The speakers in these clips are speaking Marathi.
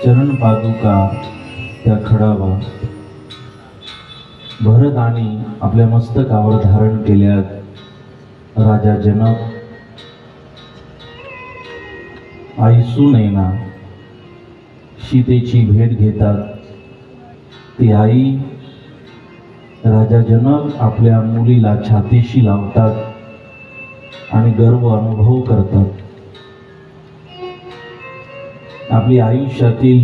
चरण पादुका त्या खडावा भरत आणि आपल्या मस्तकावर धारण केल्यात राजा जनक आई सुनैना सीतेची भेट घेतात। ती आई राजा जनक आपल्या मुलीला छातीशी लावतात आणि गर्व अनुभव करतात। आपली आयुष्यातील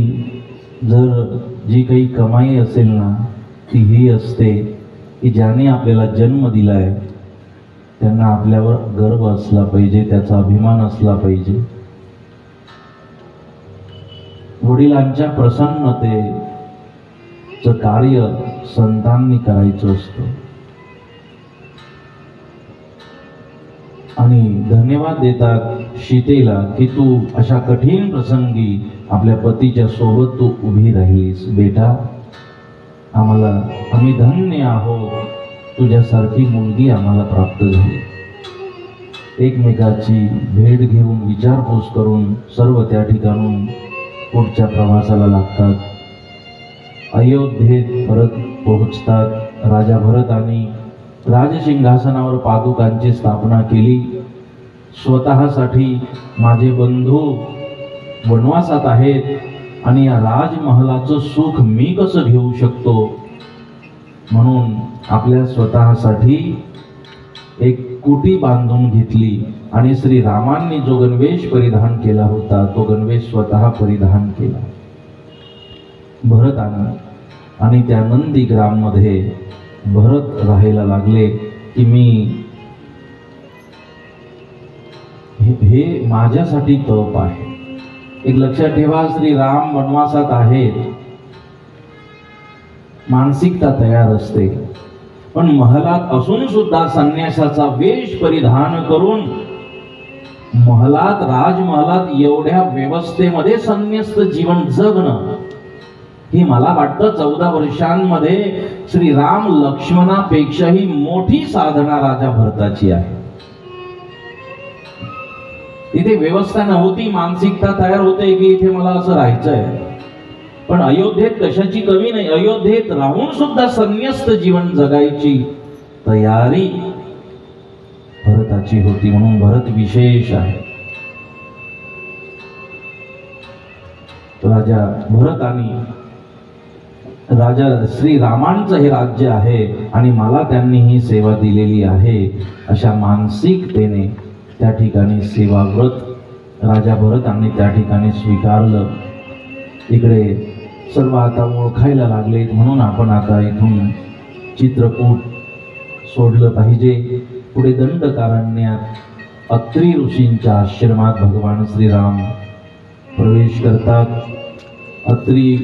जर जी काही कमाई असेल ना ती ही असते की ज्याने आपल्याला जन्म दिलाय त्यांना आपल्यावर गर्व असला पाहिजे, त्याचा अभिमान असला पाहिजे। वडिलांच्या प्रसन्नतेचं कार्य संतांनी करायचं असतं आणि धन्यवाद देतात सीतेला की तू अशा कठीण प्रसंगी आपल्या पतीच्या सोबत तू उभी राहिलीस। बेटा, आम्ही धन्य आहोत, तुझ्यासारखी मुलगी आम्हाला प्राप्त झाली। एकमेकाची भेट घेऊन विचारपूस करून सर्व त्या ठिकाणून पुढच्या प्रवासाला लागतात। अयोध्येत परत पोहोचतात। राजा भरतांनी राजसिंहासनावर पादुकांची स्थापना केली। स्वतःसाठी माझे बंधू वनवासात आहेत आणि या राजमहालाचं सुख मी कसं घेऊ शकतो म्हणून आपल्या स्वतःसाठी एक कुटी बांधून घेतली आणि श्रीरामांनी जो गणवेश परिधान केला होता तो गणवेश स्वतः परिधान केला। भरतांनी आणि त्या नंदीग्राममध्ये भरत राहायला लागले की मी हे माझ्यासाठी तप आहे। एक लक्षात ठेवा, श्रीराम वनवासात आहेत, मानसिकता तयार असते, पण महलात असून सुद्धा संन्यासाचा वेश परिधान करून महलात राजमहालात एवढ्या व्यवस्थेमध्ये संन्यस्त जीवन जगणं ही मला वाटतं 14 वर्षांमध्ये श्रीराम लक्ष्मणापेक्षाही मोठी साधना राजा भरताची आहे। इथे व्यवस्था नव्हती, मानसिकता तयार होते की इथे मला असं राहायचंय, पण अयोध्येत कशाची कमी नाही। अयोध्येत राहून सुद्धा संन्यस्त जीवन जगायची तयारी भरताची होती, म्हणून भरत विशेष आहे। राजा भरत आणि राजा श्रीरामांचं हे राज्य आहे आणि मला त्यांनी ही सेवा दिलेली आहे अशा मानसिकतेने त्या ठिकाणी सेवाव्रत राजा भरतांनी त्या ठिकाणी स्वीकारलं। इकडे सर्व आता ओळखायला लागलेत म्हणून आपण आता इथून चित्रकूट सोडलं पाहिजे। पुढे दंडकारण्यात अत्री ऋषींच्या आश्रमात भगवान श्रीराम प्रवेश करतात। अत्री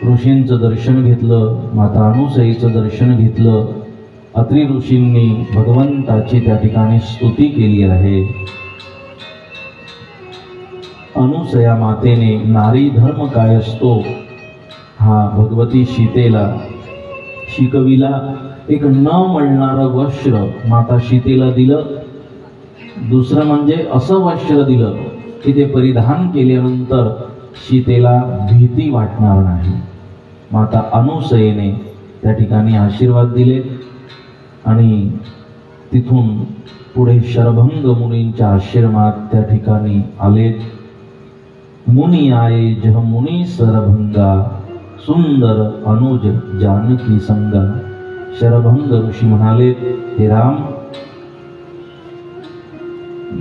ऋषींचं दर्शन घेतलं, माता अनुसयीचं दर्शन घेतलं। अत्री ऋषींनी भगवंताची त्या ठिकाणी स्तुती केली आहे। अनुसया मातेने नारी धर्म काय असतो हा भगवती सीतेला शिकविला। एक न मळणारं वस्त्र माता सीतेला दिलं। दुसरं म्हणजे असं वस्त्र दिलं की ते परिधान केल्यानंतर सीतेला भीती वाटणार नाही। माता अनुसयेने त्या ठिकाणी आशीर्वाद दिले आणि तिथून पुढे शरभंग मुनींच्या आश्रमात त्या ठिकाणी आले। मुनी आये जह मुनी सरभंगा, सुंदर अनुज जानकी संगा। शरभंग ऋषी म्हणाले, हे राम,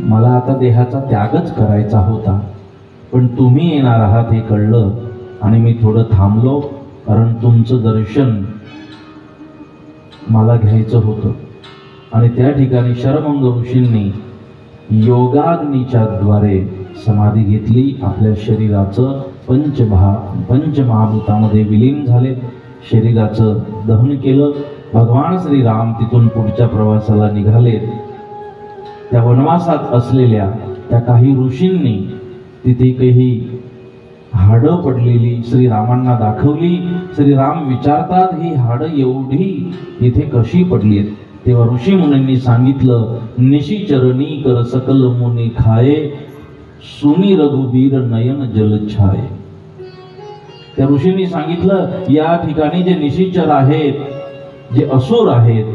मला आता देहाचा त्यागच करायचा होता, पण तुम्ही येणार आहात हे कळलं आणि मी थोडं थांबलो, कारण तुमचं दर्शन मला घ्यायचं होतं। आणि त्या ठिकाणी शरभंग ऋषींनी योगाग्नीच्या द्वारे समाधी घेतली। आपल्या शरीराचं पंचमहाभूतामध्ये विलीन झाले, शरीराचं दहन केलं। भगवान श्रीराम तिथून पुढच्या प्रवासाला निघाले। त्या वनवासात असलेल्या त्या काही ऋषींनी तिथे काही हाडं पडलेली श्रीरामांना दाखवली। श्रीराम विचारतात, ही हाडं एवढी इथे कशी पडली आहेत? तेव्हा ऋषी मुनींनी सांगितलं, निशिचरणी कर सकल मुनी खाये, सुनी रघुबीर नयन जल छाये. त्या ऋषींनी सांगितलं, या ठिकाणी जे निशिचर आहेत, जे असुर आहेत,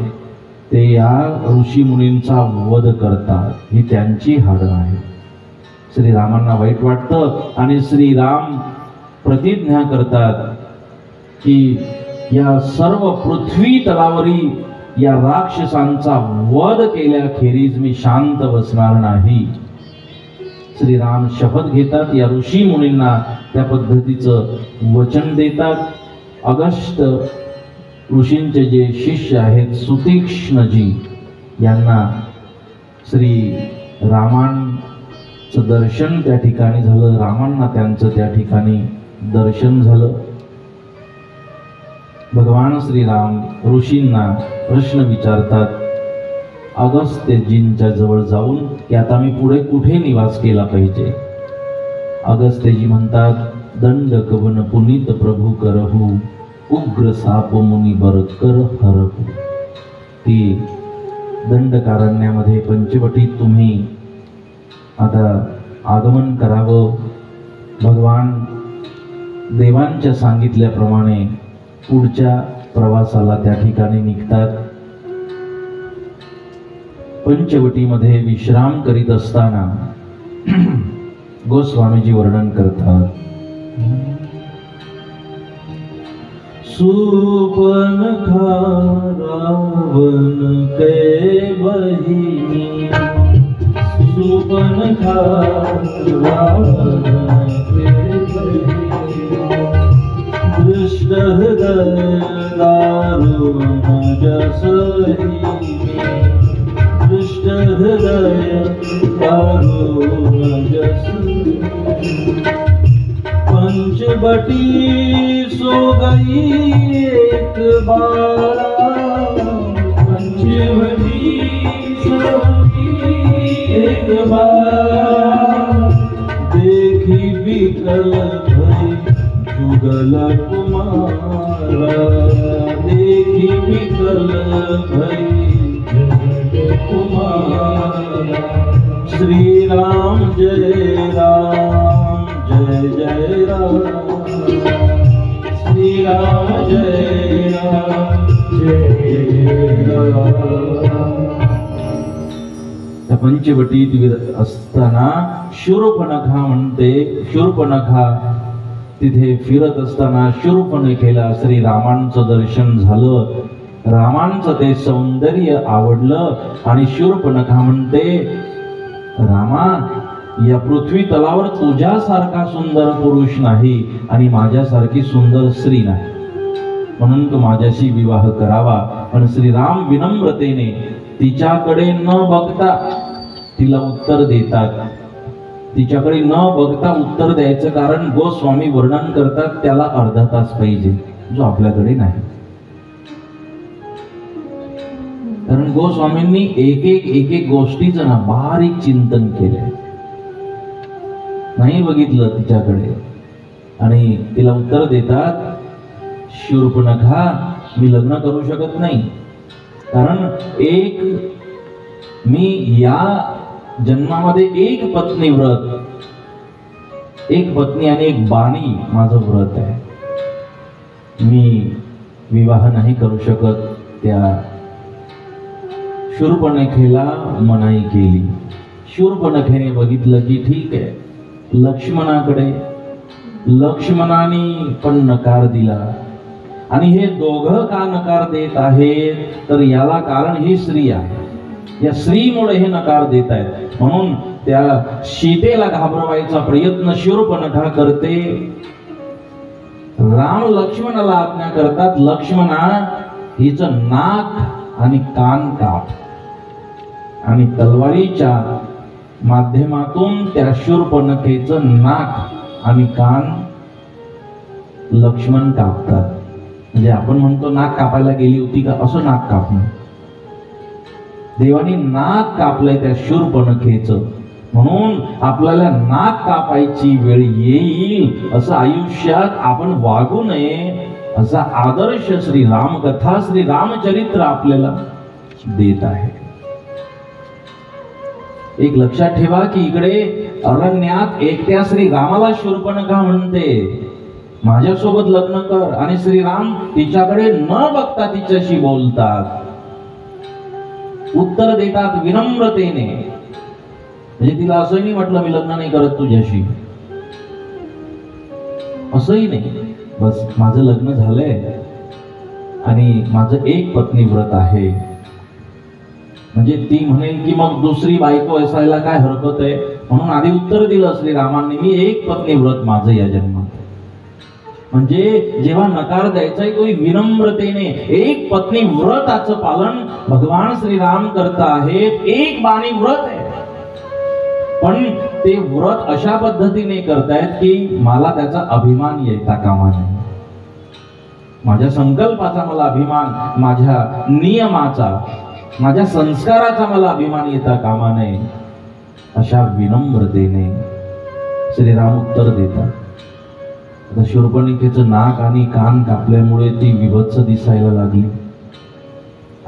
ते या ऋषी मुनींचा वध करतात. ही त्यांची हाडं आहे. श्रीरामांना वाईट वाटतं आणि श्रीराम प्रतिज्ञा करतात की या सर्व पृथ्वी तलावरील या राक्षसांचा वध केल्याखेरीज मी शांत बसणार नाही. श्रीराम शपथ घेतात. या ऋषी मुनींना त्या पद्धतीचं वचन देतात. अगस्त्य ऋषींचे जे शिष्य आहेत सुतीक्ष्णजी, यांना श्री रामांचं दर्शन त्या ठिकाणी झालं. रामांना त्यांचं त्या ठिकाणी दर्शन झालं. भगवान श्रीराम ऋषींना प्रश्न विचारतात अगस्त्यजींच्या जवळ जाऊन की आता मी पुढे कुठे निवास केला पाहिजे. अगस्त्यजी म्हणतात, दंड कवन पुनीत प्रभू करहू, उग्र साप मुनी बर कर हरहू. ती दंडकारण्यामध्ये पंचवटीत तुम्ही आता आगमन करावं. भगवान देवांच्या सांगितल्याप्रमाणे पुढच्या प्रवासाला त्या ठिकाणी निघतात. पंचवटीमध्ये विश्राम करीत असताना गोस्वामीजी वर्णन करतात, सुपनखा रावण कै बहिनी, सुपनखा रावण कै बहिनी, दृष्ट हृदय दारुण जसहिनी, दृष्ट हृदय दारुण जसहिनी, पंचवटी सो गई एक बारा, पंचवटी सो गई एक बारा, देखी विकल भई जुगल कुमारा, देखी विकल भई जुगल कुमारा. श्री राम जय राम जय जय राम, श्री राम जय राम जय राम. त्या पंचवटीत असताना शूर्पणखा म्हणते, शूर्पणखा तिथे फिरत असताना शूर्पणखेला श्रीरामांचं दर्शन झालं. रामांचं ते सौंदर्य आवडलं आणि शूर्पणखा म्हणते, रामा, या पृथ्वी तलावर तुझ्यासारखा सुंदर पुरुष नाही आणि माझ्यासारखी सुंदर स्त्री नाही, म्हणून तू माझ्याशी विवाह करावा. पण श्रीराम विनम्रतेने तिच्याकडे न बघता तिला उत्तर देतात. तिच्याकडे न बघता उत्तर द्यायचं कारण गोस्वामी वर्णन करतात त्याला अर्धा तास पाहिजे, जो आपल्याकडे नाही. कारण गोस्वामींनी एक एक गोष्टीचं ना बारीक चिंतन केलंय. नाही बघितलं तिच्याकडे आणि तिला उत्तर देतात, शूर्पणखा, मी लग्न करू शकत नाही, कारण मी या जन्मामध्ये एक पत्नी व्रत, एक पत्नी आणि एक बाणी माझं व्रत आहे. मी विवाह नाही करू शकत. त्या शूर्पणखेला मनाई केली. शूर्पणखेने बघितलं की ठीक आहे, लक्ष्मणाने पण नकार दिला आणि हे दोघं का नकार देत आहेत, तर याला कारण ही स्त्री आहे. या स्त्रीमुळे हे नकार देत आहेत. म्हणून त्या सीतेला घाबरवायचा प्रयत्न शूर्पणखा करते. राम लक्ष्मणाला आज्ञा करतात, लक्ष्मणा, हिचं नाक आणि कान काप. आणि तलवारीच्या माध्यमातून त्या शूर्पणखेचं नाक आणि कान लक्ष्मण कापतात. म्हणजे आपण म्हणतो नाक कापायला गेली होती का, असं नाक कापणं. देवानी नाक कापलंय त्या शूर्पणखेचं. म्हणून आपल्याला नाक कापायची वेळ येईल असं आयुष्यात आपण वागू नये, असा आदर्श श्री रामकथा, श्री रामचरित्र आपल्याला देत आहे. एक लक्षात ठेवा की इकडे अरण्यात एकट्या श्री रामाला शूर्पणखा म्हणते माझ्यासोबत लग्न कर, आणि श्रीराम तिच्याकडे न बघता तिच्याशी बोलतात, उत्तर देतात विनम्रतेने. म्हणजे तिला असंही नाही म्हटलं मी लग्न नाही करत तुझ्याशी, असंही नाही. बस माझं लग्न झालंय आणि माझं एक पत्नी व्रत आहे. म्हणजे ती म्हणेल की मग दुसरी बायको असायला काय हरकत आहे, म्हणून आधी उत्तर दिलं श्रीरामांनी मी एक पत्नी व्रत माझं या जन्मात. म्हणजे जेव्हा नकार द्यायचा तो विनम्रतेने, एक पत्नी व्रताचं पालन भगवान श्रीराम करत आहेत. एक बाणी व्रत आहे, पण ते व्रत अशा पद्धतीने करतायत की मला त्याचा अभिमान येता कामा नये. माझ्या संकल्पाचा मला अभिमान, माझ्या नियमाचा, माझ्या संस्काराचा मला अभिमान येता कामा नये. अशा विनम्रतेने श्रीराम उत्तर देतात. शूर्पणखेचं नाक आणि कान कापल्यामुळे ती विभत्स दिसायला लागली.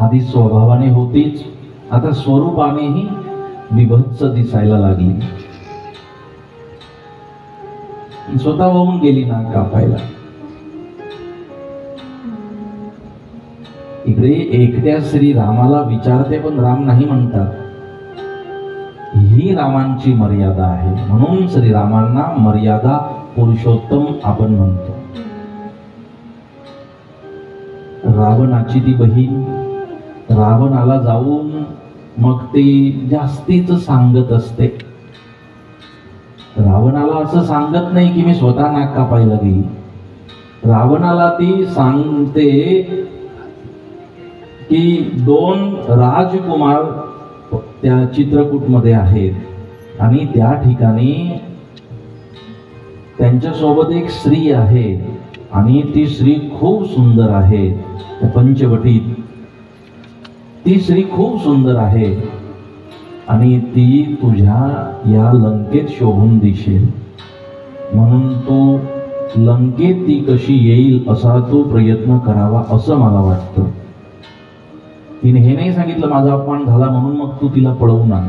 आधी स्वभावाने होतीच, आता स्वरूपानेही विभत्स दिसायला लागली. स्वतः होऊन गेली नाक कापायला. इकडे एकट्या श्री रामाला विचारते, पण राम नाही म्हणतात. ही रामांची मर्यादा आहे, म्हणून श्रीरामांना मर्यादा पुरुषोत्तम आपण म्हणतो. रावणाची ती बहीण रावणाला जाऊन मग ती जास्तीच सांगत असते. रावणाला असं सांगत नाही की मी स्वतः नाक कापायला गेली. रावणाला ती सांगते की 2 राजकुमार त्या चित्रकूटमध्ये आहेत आणि त्या ठिकाणी त्यांच्यासोबत एक स्त्री आहे आणि ती स्त्री खूप सुंदर आहे. त्या पंचवटीत ती स्त्री खूप सुंदर आहे आणि ती तुझ्या या लंकेत शोभून दिसेल, म्हणून तू लंकेत ती कशी येईल असा तू प्रयत्न करावा असं मला वाटतं. तिने हे नाही सांगितलं माझा अपमान झाला म्हणून मग तू तिला पळवून आण.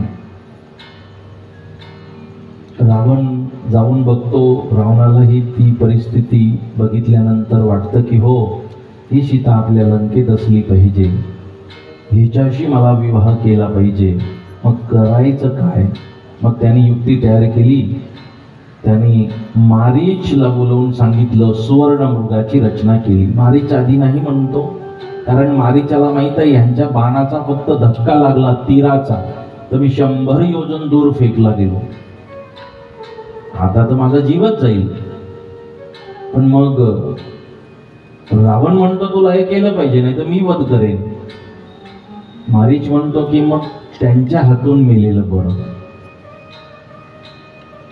रावण जाऊन बघतो. रावणालाही ती परिस्थिती बघितल्यानंतर वाटतं की हो, ही सीता आपल्या लंकेत असली पाहिजे, हिच्याशी मला विवाह केला पाहिजे. मग करायचं काय? मग त्यांनी युक्ती तयार केली. त्यांनी मारीचला बोलवून सांगितलं, सुवर्ण मृगाची रचना केली. मारीच आधी नाही म्हणतो, कारण मारीचाला माहित आहे ह्यांच्या बाणाचा फक्त धक्का लागला तीराचा तर मी 100 योजन दूर फेकला गेलो, आता तर माझा जीवच जाईल. पण मग रावण म्हणतो तुला हे केलं पाहिजे, नाही तर मी वध करेन. मारीच म्हणतो की मग त्यांच्या हातून मेलेलं बरं.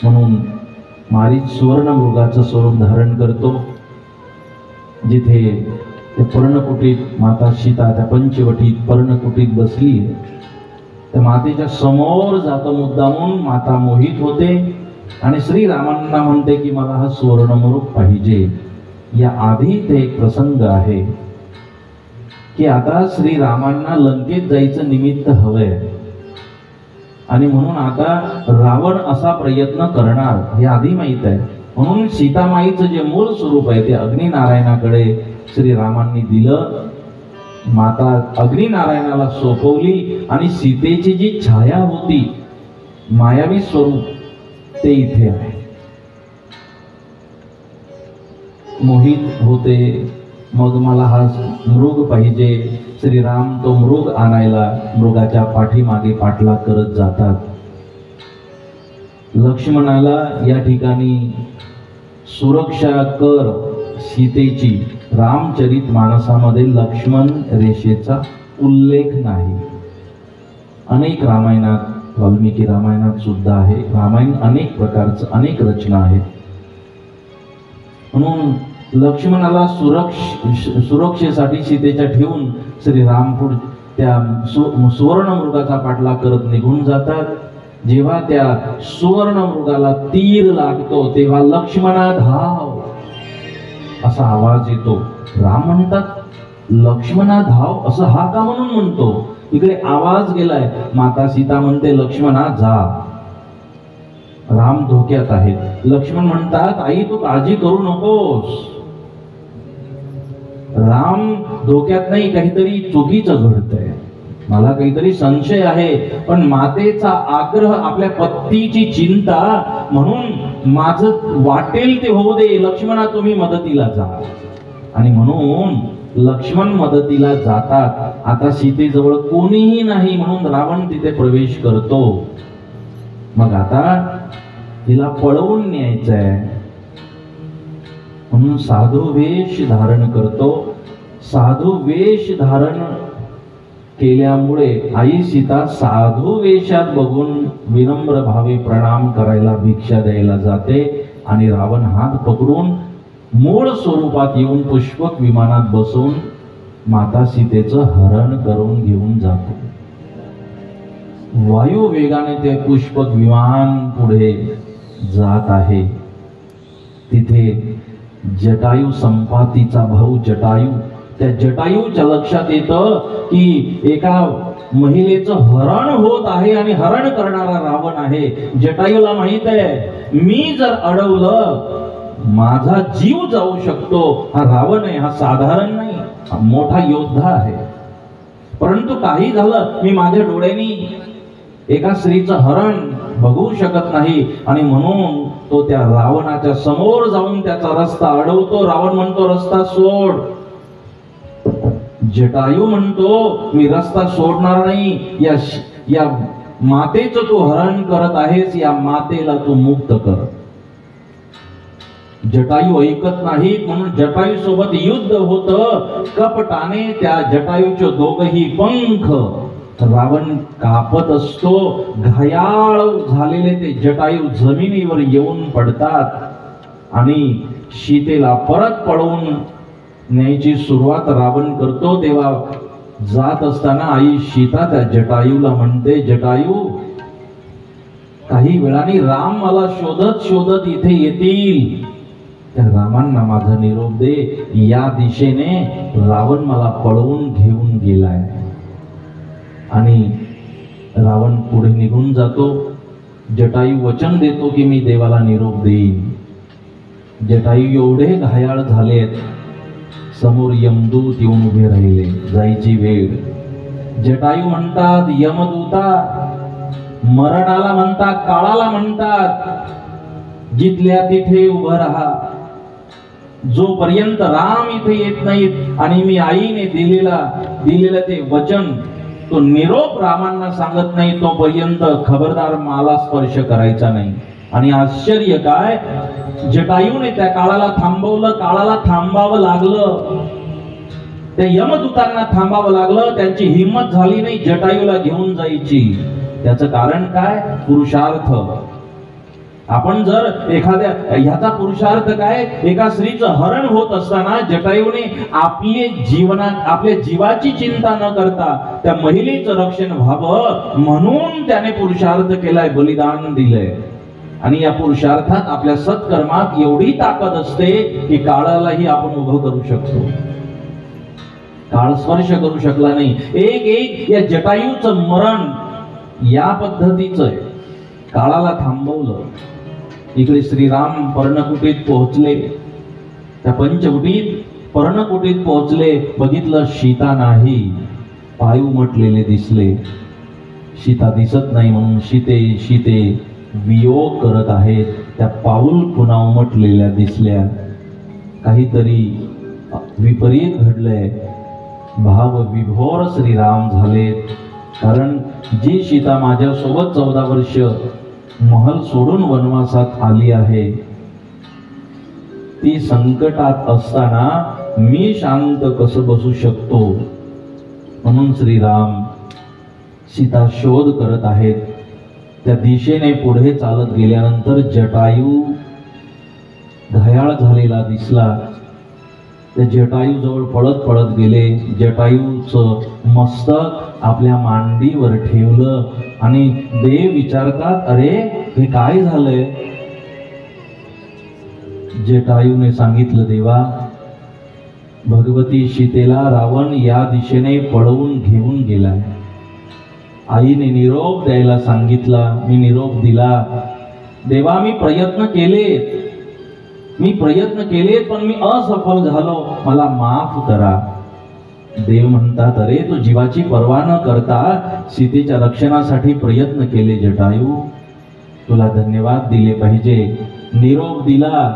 म्हणून मारीच सुवर्ण मृगाचं स्वरूप धारण करतो. जिथे त्या पर्णकुटीत माता सीता त्या पंचवटीत पर्णकुटीत बसली, त्या मातेच्या समोर जातो मुद्दामून. माता मोहित होते आणि श्रीरामांना म्हणते की मला हा सुवर्णमृग पाहिजे. या आधी ते एक प्रसंग आहे की आता श्रीरामांना लंकेत जायचं निमित्त हवंय आणि म्हणून आता रावण असा प्रयत्न करणार हे आधी माहित आहे. म्हणून सीतामाईचं जे मूळ स्वरूप आहे ते अग्निनारायणाकडे श्रीरामांनी दिलं. माता अग्निनारायणाला सोपवली आणि सीतेची जी छाया होती मायावी स्वरूप ते इथे आहे. मोहित होते. मग मला हा मृग पाहिजे. श्रीराम तो मृग आणायला मृगाच्या पाठीमागे पाठलाग करत जातात. लक्ष्मणाला या ठिकाणी सुरक्षा कर सीतेची रामचरित मानसामध्ये लक्ष्मण रेषेचा उल्लेख नाही. अनेक रामायणात, वाल्मिकी रामायणात सुद्धा आहे. रामायण अनेक प्रकारचं, अनेक रचना आहेत. म्हणून लक्ष्मणाला सुरक्षेसाठी सीतेच्या ठेवून श्रीराम पुढे त्या सुवर्ण मृगाचा पाठलाग करत निघून जातात. जेव्हा त्या सुवर्ण मृगाला तीर लागतो तेव्हा लक्ष्मणा धाव असा आवाज येतो. राम म्हणतात लक्ष्मणा धाव असं हा का म्हणून म्हणतो, इकडे आवाज गेलाय, माता सीता म्हणते लक्ष्मणा जा, राम धोक्यात आहेत. लक्ष्मण म्हणतात आई तू काळजी करू नकोस, राम धोक्यात नाही, काहीतरी चुकीचं घडतंय, मला काहीतरी संशय आहे. पण मातेचा आग्रह, आपल्या पत्नीची चिंता, म्हणून माझं वाटेल ते होऊ दे, लक्ष्मणा तुम्ही मदतीला जा. आणि म्हणून लक्ष्मण मदतीला जातात. आता सीतेजवळ कोणीही नाही म्हणून रावण तिथे प्रवेश करतो. मग आता तिला पळवून न्यायचंय म्हणून साधू वेश धारण करतो. साधू वेश धारण केल्यामुळे आई सीता साधू वेशात बघून विनम्र भावे प्रणाम करायला, भिक्षा द्यायला जाते. आणि रावण हात पकडून मूळ स्वरूपात येऊन पुष्पक विमानात बसून माता सीतेचं हरण करून घेऊन जातो. वायू वेगाने ते पुष्पक विमान पुढे जात आहे. तिथे जटायू, संपातीचा भाऊ जटायू, त्या जटायूच्या लक्षात येतं की एका महिलेचं हरण होत आहे आणि हरण करणारा रावण आहे. जटायूला माहित आहे मी जर अडवलं माझा जीव जाऊ शकतो. हा रावण आहे, हा साधारण नाही, हा मोठा योद्धा आहे. परंतु काही झालं मी माझ्या डोळ्यांनी एका स्त्रीचं हरण बघू शकत नाही. आणि म्हणून तो त्या रावणाच्या समोर जाऊन त्याचा रस्ता अडवतो. रावण म्हणतो रस्ता सोड. जटायू म्हणतो मी रस्ता सोडणार नाही, या मातेचं तू हरण करत आहेस, या मातेला तू मुक्त कर. जटायू ऐकत नाहीत म्हणून जटायू सोबत युद्ध होतं. कपटाने त्या जटायूचे दोघही पंख रावण कापत असतो. घायाळ झालेले ते जटायू जमिनीवर येऊन पडतात. आणि सीतेला परत पळवून न्यायची सुरुवात रावण करतो. तेव्हा जात असताना आई सीता त्या जटायूला म्हणते जटायू काही वेळाने राम मला शोधत शोधत इथे येतील, त्या रामांना माझा निरोप दे. या दिशेने रावण मला पळवून घेऊन गेलाय. आणि रावण पुढे निघून जातो. जटायू वचन देतो की मी देवाला निरोप देईन. जटायू एवढे घायाळ झालेत, समोर यमदूत येऊन उभे राहिले, जायची वेळ. जटायू म्हणतात यमदूता, मरणाला म्हणतात, काळाला म्हणतात जिथल्या तिथे उभं राहा. जोपर्यंत राम इथे येत नाहीत आणि मी आईने दिलेलं ते वचन, तो निरोप रामांना सांगत नाही, तोपर्यंत खबरदार मला स्पर्श करायचा नाही. आणि आश्चर्य काय, जटायूने त्या काळाला थांबवलं. काळाला थांबावं लागलं, त्या यमदूतांना थांबावं लागलं. त्यांची हिंमत झाली नाही जटायूला घेऊन जायची. त्याचं कारण काय, पुरुषार्थ. आपण जर एखाद्या ह्याचा पुरुषार्थ काय, एका स्त्रीचं हरण होत असताना जटायूने आपल्या जीवाची चिंता न करता त्या महिलेचं रक्षण व्हावं म्हणून त्याने पुरुषार्थ केलाय, बलिदान दिलंय. आणि या पुरुषार्थात आपल्या सत्कर्मात एवढी ताकद असते की काळालाही आपण उभं करू शकतो. काळ स्पर्श करू शकला नाही. एक या जटायूचं मरण या पद्धतीचं आहे. काळाला थांबवलं. इकडे श्रीराम पर्णकुटीत पोहोचले. त्या पंचवटीत पर्णकुटीत पोहोचले. बघितलं सीता नाही, पाय उमटलेले दिसले. सीता दिसत नाही म्हणून सीते वियोग करत आहेत. त्या पाऊल पुन्हा उमटलेल्या दिसल्या. काहीतरी विपरीत घडलंय. भाव विभोर श्रीराम झाले. कारण जी सीता माझ्यासोबत 14 वर्ष महल सोडून वनवासात आली आहे, ती संकटात असताना मी शांत कसं बसू शकतो. म्हणून श्रीराम सीता शोध करत आहेत. त्या दिशेने पुढे चालत गेल्यानंतर जटायू घायाळ झालेला दिसला. त्या जटायू जवळ पळत गेले. जटायूचं मस्तक आपल्या मांडीवर ठेवलं आणि देव विचारतात अरे हे काय झालंय. जटायूने सांगितलं देवा, भगवती सीतेला रावण या दिशेने पळवून घेऊन गेलाय. आईने निरोप द्यायला सांगितला. मी निरोप दिला. देवा मी प्रयत्न केले पण मी असफल झालो, मला माफ करा. देव म्हणतात, अरे तू जीवाची पर्वा न करता सीतेच्या रक्षणासाठी प्रयत्न केले जटायू, तुला धन्यवाद दिले पाहिजे. निरोप दिला,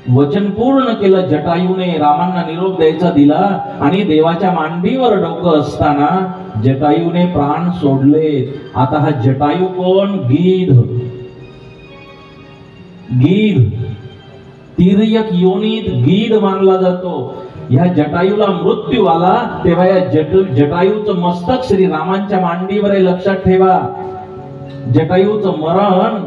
वचन पूर्ण केलं जटायूने. रामांना निरोप द्यायचा दिला आणि देवाच्या मांडीवर डोकं असताना जटायूने प्राण सोडले. आता हा जटायू कोण? गीध तिर्यक योनीत गीध मानला जातो. या जटायूला मृत्यू आला तेव्हा या जटायूचं मस्तक श्री रामांच्या मांडीवर आहे. लक्षात ठेवा, जटायूचं मरण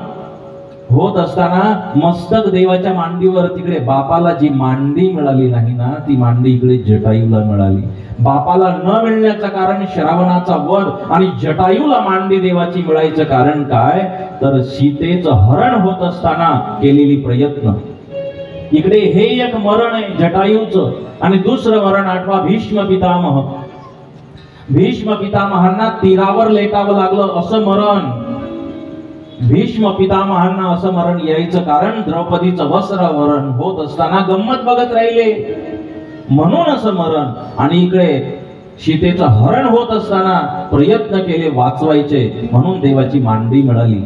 होत असताना मस्तक देवाच्या मांडीवर, तिकडे बापाला जी मांडी मिळाली नाही ना, ती मांडी इकडे जटायूला मिळाली. बापाला न मिळण्याचं कारण श्रावणाचा वध आणि जटायूला मांडी देवाची मिळायचं कारण काय? तर सीतेचं हरण होत असताना केलेली प्रयत्न. इकडे हे एक मरण आहे जटायूचं. आणि दुसरं मरण आठवा, भीष्म पितामह. भीष्म पितामहांना तीरावर लेटावं लागलं असं मरण. भीष्म पितामहांना असं मरण यायचं कारण द्रौपदीचं वस्त्रहरण होत असताना गंमत बघत राहिले म्हणून असं मरण. आणि इकडे सीतेचं हरण होत असताना प्रयत्न केले वाचवायचे म्हणून देवाची मांडी मिळाली.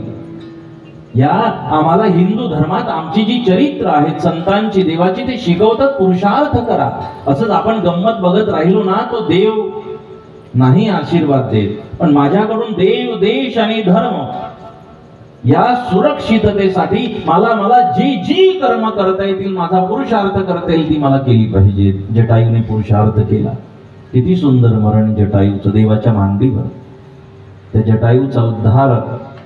या आम्हाला हिंदू धर्मात आमची जी चरित्र आहेत संतांची, देवाची, ते शिकवतात पुरुषार्थ करा. असंच आपण गंमत बघत राहिलो ना, तो देव नाही आशीर्वाद देत. पण माझ्याकडून देव, देश आणि धर्म या सुरक्षिततेसाठी मला जी कर्म करता येतील, माझा पुरुषार्थ करता येईल ती मला केली पाहिजे. जटायूने पुरुषार्थ केला. किती सुंदर मरण जटायूचं, देवाच्या मांडीवर. त्या जटायूचा उद्धार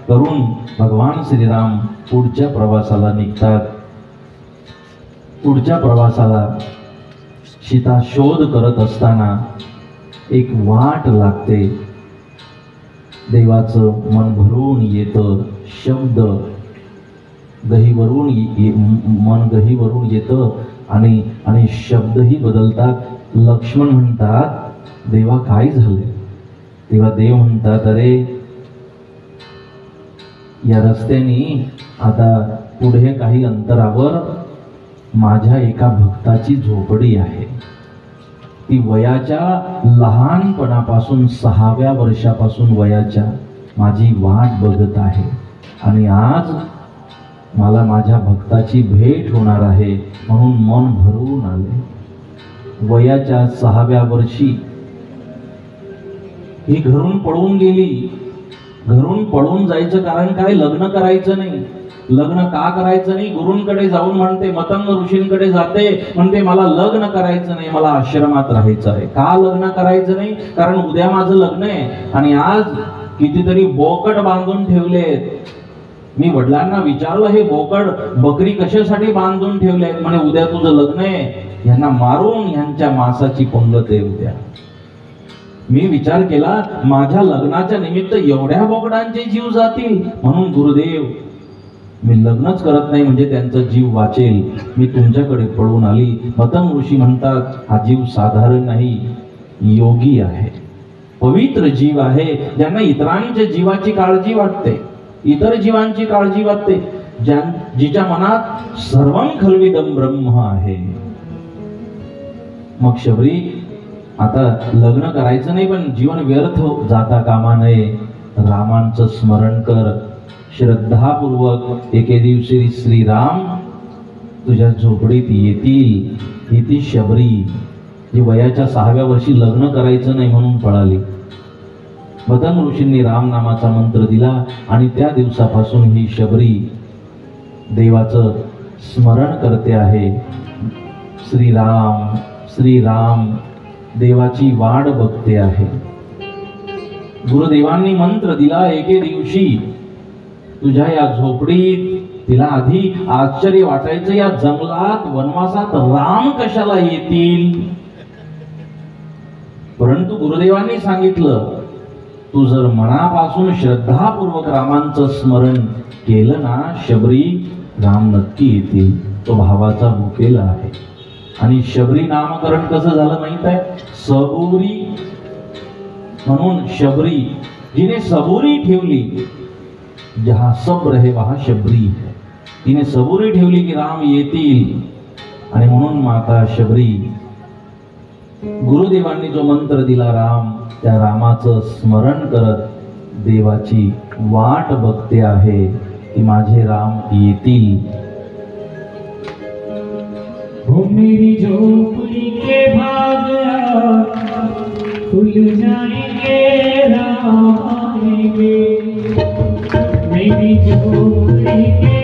करून भगवान श्रीराम पुढच्या प्रवासाला निघतात. पुढच्या प्रवासाला सीता शोध करत असताना एक वाट लागते. देवाचं मन भरून येतं. शब्द गहीवरून मन गहीवरून येतं आणि शब्दही बदलतात. लक्ष्मण म्हणतात, देवा काय झाले? तेव्हा देव म्हणतात, अरे या रस्त्याने आता पुढे काही अंतरावर माझ्या एका भक्ताची झोपडी आहे. ती वयाच्या लहानपणापासून 6व्या वर्षापासून वयाच्या माझी वाट बघत आहे आणि आज मला माझ्या भक्ताची भेट होणार आहे म्हणून मन भरून आले. वयाच्या 6व्या वर्षी ही घरून पळून गेली. घरून पळून जायचं कारण काय? लग्न करायचं नाही. लग्न का करायचं नाही? गुरूंकडे जाऊन म्हणते, मतंग ऋषींकडे जाते, म्हणते मला लग्न करायचं नाही, मला आश्रमात राहायचं आहे. का लग्न करायचं नाही? कारण उद्या माझं लग्न आहे आणि आज कितीतरी बोकड बांधून ठेवलेत. मी वडिलांना विचारलं, हे बोकड बकरी कशासाठी बांधून ठेवलेत? म्हणे उद्या तुझं लग्न आहे, यांना मारून यांच्या मांसाची पंगत आहे उद्या. मी विचार केला, माझ्या लग्नाच्या निमित्त एवढ्या बोकडांचे जीव जातील, म्हणून गुरुदेव मी लग्नच करत नाही म्हणजे त्यांचा जीव वाचेल. मी तुमच्याकडे पळून आली. मतंग ऋषी म्हणतात, हा जीव साधारण नाही, योगी आहे, पवित्र जीव आहे, ज्यांना इतरांच्या जीवाची काळजी वाटते, इतर जीवांची काळजी वाटते, जिच्या मनात सर्वं खल्विदं ब्रह्म आहे. मग शबरी, आता लग्न करायचं नाही पण जीवन व्यर्थ जाता कामा नये. रामांचं स्मरण कर. श्रद्धापूर्वक एके दिवशी श्रीराम तुझ्या झोपडीत येतील. ही ती शबरी जी वयाच्या 6व्या वर्षी लग्न करायचं नाही म्हणून पळाली. मतंग ऋषींनी राम नामाचा मंत्र दिला आणि त्या दिवसापासून ही शबरी देवाचं स्मरण करते आहे. श्रीराम श्रीराम देवाची वाट बघते आहे. गुरुदेवांनी मंत्र दिला, एके दिवशी तुझ्या या झोपडीत. तिला आधी आश्चर्य वाटायचं, या जंगलात वनवासात राम कशाला येतील? परंतु गुरुदेवांनी सांगितलं, तू जर मनापासून श्रद्धापूर्वक रामांचं स्मरण केलं ना शबरी, राम नक्की येतील. तो भावाचा भुकेला आहे. आणि शबरी नामकरण कसं झालं माहित आहे? सबुरी म्हणून शबरी. जिने सबुरी ठेवली, जहां सब रहे वहां शबरी है, तिने सबुरी ठेवली की राम येतील, आणि म्हणून माता शबरी गुरुदेवांनी जो मंत्र दिला राम, त्या रामाचं स्मरण करत देवाची वाट बघते आहे की माझे राम येतील. हो मेरी झोपड़ी के भाग खुल जाएंगे, राम आएंगे. मेरी झोपड़ी के